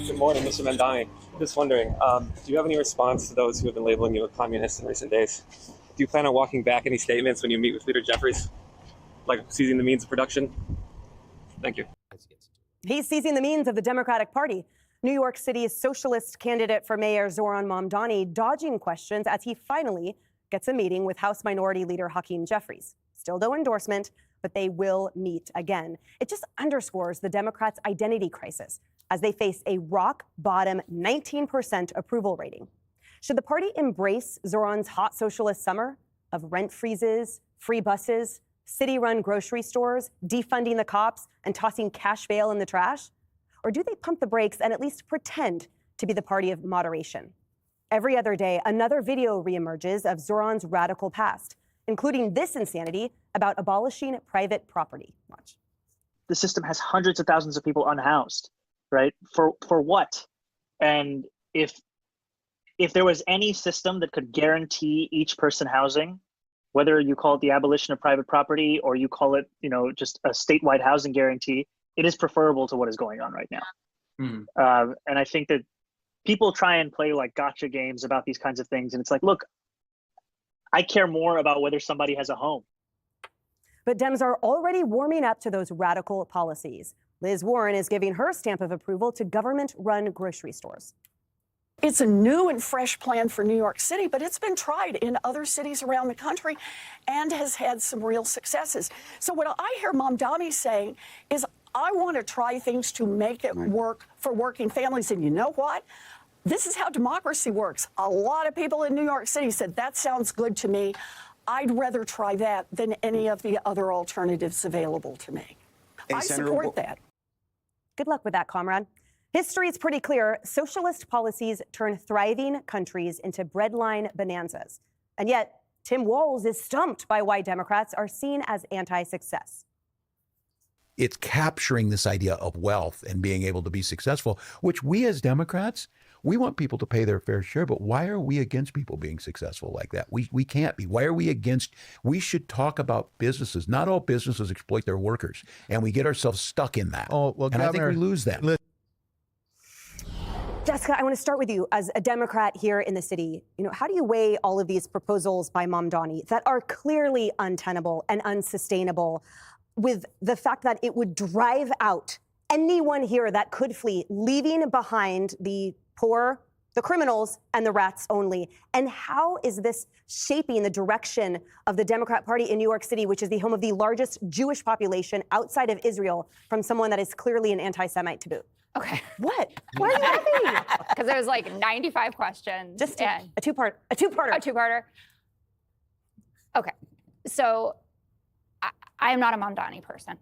Good morning, Mr. Mandani. Just wondering, do you have any response to those who have been labeling you a communist in recent days? Do you plan on walking back any statements when you meet with Leader Jeffries, like seizing the means of production? Thank you. He's seizing the means of the Democratic Party. New York City's socialist candidate for mayor Zohran Mamdani dodging questions as he finally gets a meeting with House Minority Leader Hakeem Jeffries. Still no endorsement, but they will meet again. It just underscores the Democrats' identity crisis as they face a rock-bottom 19% approval rating. Should the party embrace Zohran's hot socialist summer of rent freezes, free buses, city-run grocery stores, defunding the cops, and tossing cash bail in the trash? Or do they pump the brakes and at least pretend to be the party of moderation? Every other day, another video reemerges of Zohran's radical past, including this insanity about abolishing private property. Watch. The system has hundreds of thousands of people unhoused, right? For what? And if there was any system that could guarantee each person housing, whether you call it the abolition of private property or you call it, just a statewide housing guarantee, it is preferable to what is going on right now. Mm-hmm. And I think that people try and play like gotcha games about these kinds of things. And it's like, look, I care more about whether somebody has a home. But Dems are already warming up to those radical policies. Liz Warren is giving her stamp of approval to government-run grocery stores. It's a new and fresh plan for New York City, but it's been tried in other cities around the country and has had some real successes. So what I hear Mamdani saying is, I want to try things to make it work for working families. And you know what? This is how democracy works. A lot of people in New York City said, that sounds good to me. I'd rather try that than any of the other alternatives available to me. I support that. Good luck with that, comrade. History is pretty clear. Socialist policies turn thriving countries into breadline bonanzas. And yet, Tim Walz is stumped by why Democrats are seen as anti-success. It's capturing this idea of wealth and being able to be successful, which we as Democrats, we want people to pay their fair share, but why are we against people being successful like that? We can't be. Why are we against? We should talk about businesses. Not all businesses exploit their workers, and we get ourselves stuck in that. Oh, well, and I think we lose that. Jessica, I want to start with you as a Democrat here in the city. How do you weigh all of these proposals by Mamdani that are clearly untenable and unsustainable with the fact that it would drive out anyone here that could flee, leaving behind the poor, the criminals, and the rats only? And how is this shaping the direction of the Democrat Party in New York City, which is the home of the largest Jewish population outside of Israel, from someone that is clearly an anti-Semite to boot? Okay. What? Why are you laughing? Because there was like 95 questions. Just a two-parter. A two-parter. Okay. So I am not a Mamdani person.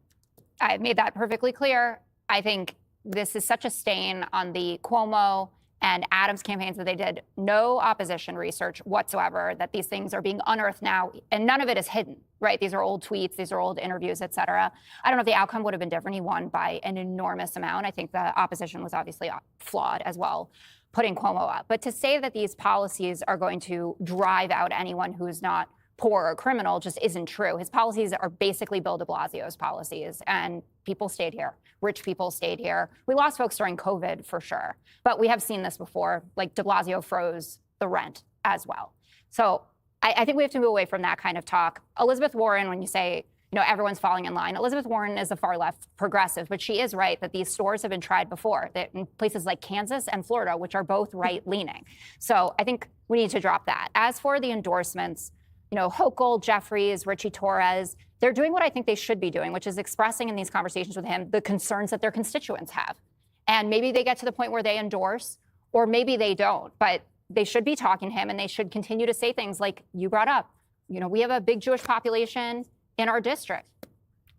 I've made that perfectly clear. I think this is such a stain on the Cuomo and Adams campaigns that they did no opposition research whatsoever, that these things are being unearthed now, and none of it is hidden, right? These are old tweets, these are old interviews, et cetera. I don't know if the outcome would have been different. He won by an enormous amount. I think the opposition was obviously flawed as well, putting Cuomo up. But to say that these policies are going to drive out anyone who's not poor or criminal just isn't true. His policies are basically Bill de Blasio's policies, and people stayed here. Rich people stayed here. We lost folks during COVID for sure, but we have seen this before. Like de Blasio froze the rent as well. So I think we have to move away from that kind of talk. Elizabeth Warren, when you say, everyone's falling in line, Elizabeth Warren is a far left progressive, but she is right that these stores have been tried before, that in places like Kansas and Florida, which are both right leaning. So I think we need to drop that. As for the endorsements, Hochul, Jeffries, Richie Torres, they're doing what I think they should be doing, which is expressing in these conversations with him the concerns that their constituents have. And maybe they get to the point where they endorse, or maybe they don't, but they should be talking to him, and they should continue to say things like you brought up. We have a big Jewish population in our district.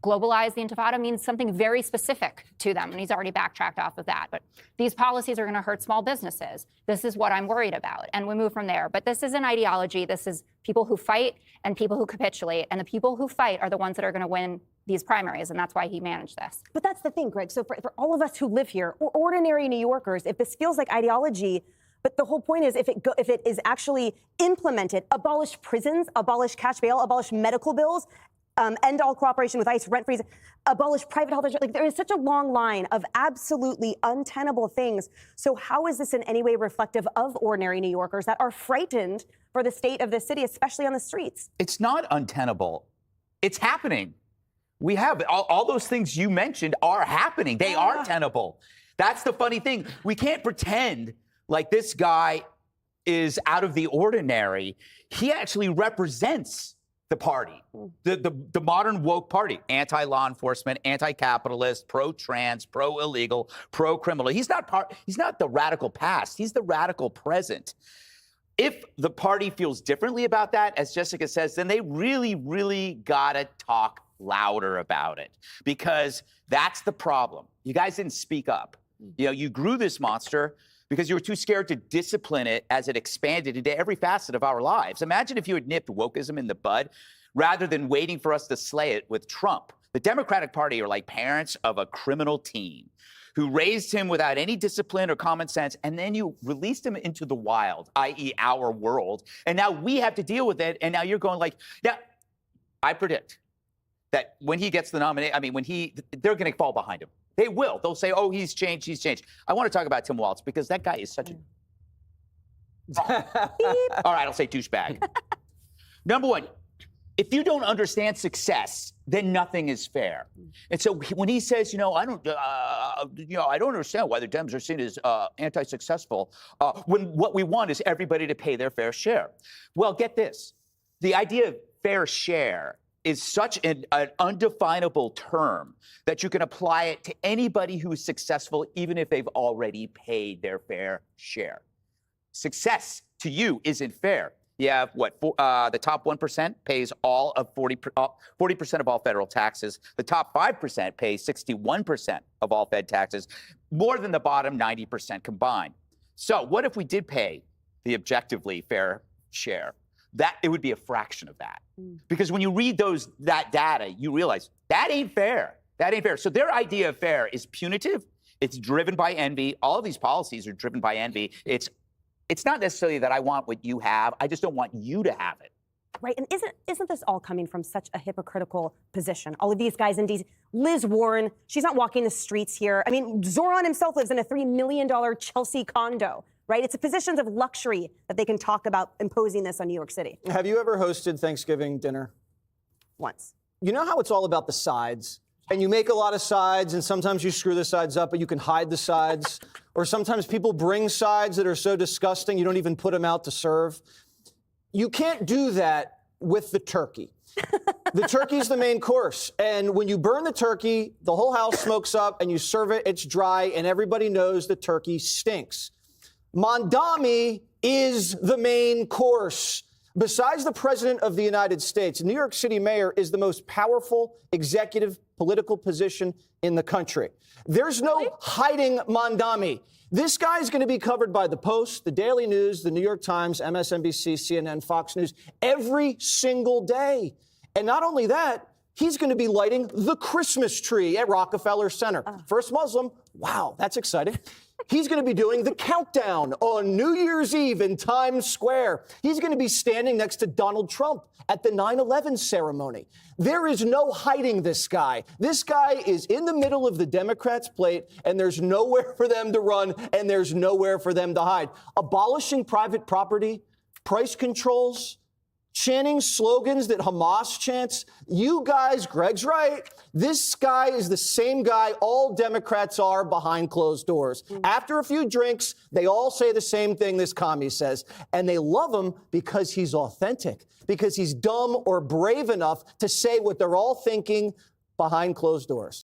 Globalize the Intifada means something very specific to them, and he's already backtracked off of that. But these policies are going to hurt small businesses. This is what I'm worried about, and we move from there. But this is an ideology. This is people who fight and people who capitulate, and the people who fight are the ones that are going to win these primaries, and that's why he managed this. But that's the thing, Greg. So for all of us who live here, or ordinary New Yorkers, if this feels like ideology, but the whole point is if it is actually implemented, abolish prisons, abolish cash bail, abolish medical bills, end all cooperation with ICE, rent freeze, abolish private health insurance. Like, there is such a long line of absolutely untenable things. So how is this in any way reflective of ordinary New Yorkers that are frightened for the state of the city, especially on the streets? It's not untenable. It's happening. We have all those things you mentioned are happening. They are tenable. That's the funny thing. We can't pretend like this guy is out of the ordinary. He actually represents the party, the modern woke party, anti-law enforcement, anti-capitalist, pro-trans, pro-illegal, pro-criminal. He's not the radical past. He's the radical present. If the party feels differently about that, as Jessica says, then they really, really gotta talk louder about it, because that's the problem. You guys didn't speak up. You know, you grew this monster because you were too scared to discipline it as it expanded into every facet of our lives. Imagine if you had nipped wokeism in the bud rather than waiting for us to slay it with Trump. The Democratic Party are like parents of a criminal teen who raised him without any discipline or common sense, and then you released him into the wild, i.e. our world, and now we have to deal with it, and now you're going like, yeah, I predict that when he gets the nomination, I mean, they're going to fall behind him. They will. They'll say, oh, he's changed, he's changed. I want to talk about Tim Walz because that guy is such a... All right, I'll say douchebag. Number one, if you don't understand success, then nothing is fair. And so when he says, I don't understand why the Dems are seen as anti-successful, when what we want is everybody to pay their fair share. Well, get this. The idea of fair share is such an undefinable term that you can apply it to anybody who is successful, even if they've already paid their fair share. Success to you isn't fair. You have the top 1% pays all of 40% of all federal taxes. The top 5% pays 61% of all Fed taxes, more than the bottom 90% combined. So what if we did pay the objectively fair share? That it would be a fraction of that. Because when you read that data, you realize that ain't fair. That ain't fair. So their idea of fair is punitive. It's driven by envy. All of these policies are driven by envy. It's not necessarily that I want what you have. I just don't want you to have it. Right, and isn't this all coming from such a hypocritical position? All of these guys in D.C. Liz Warren, she's not walking the streets here. I mean, Zoran himself lives in a $3 million Chelsea condo. Right? It's positions of luxury that they can talk about imposing this on New York City. Have you ever hosted Thanksgiving dinner? Once. You know how it's all about the sides? And you make a lot of sides, and sometimes you screw the sides up, but you can hide the sides. Or sometimes people bring sides that are so disgusting you don't even put them out to serve. You can't do that with the turkey. The turkey's the main course. And when you burn the turkey, the whole house smokes up, and you serve it, it's dry, and everybody knows the turkey stinks. Mamdani is the main course. Besides the president of the United States, New York City mayor is the most powerful executive political position in the country. There's no hiding Mamdani. This guy is going to be covered by the Post, the Daily News, the New York Times, MSNBC, CNN, Fox News every single day. And not only that, he's going to be lighting the Christmas tree at Rockefeller Center. First Muslim. Wow, that's exciting. He's going to be doing the countdown on New Year's Eve in Times Square. He's going to be standing next to Donald Trump at the 9/11 ceremony. There is no hiding this guy. This guy is in the middle of the Democrats' plate, and there's nowhere for them to run, and there's nowhere for them to hide. Abolishing private property, price controls, chanting slogans that Hamas chants. You guys, Greg's right. This guy is the same guy all Democrats are behind closed doors. After a few drinks, they all say the same thing this commie says. And they love him because he's authentic, because he's dumb or brave enough to say what they're all thinking behind closed doors.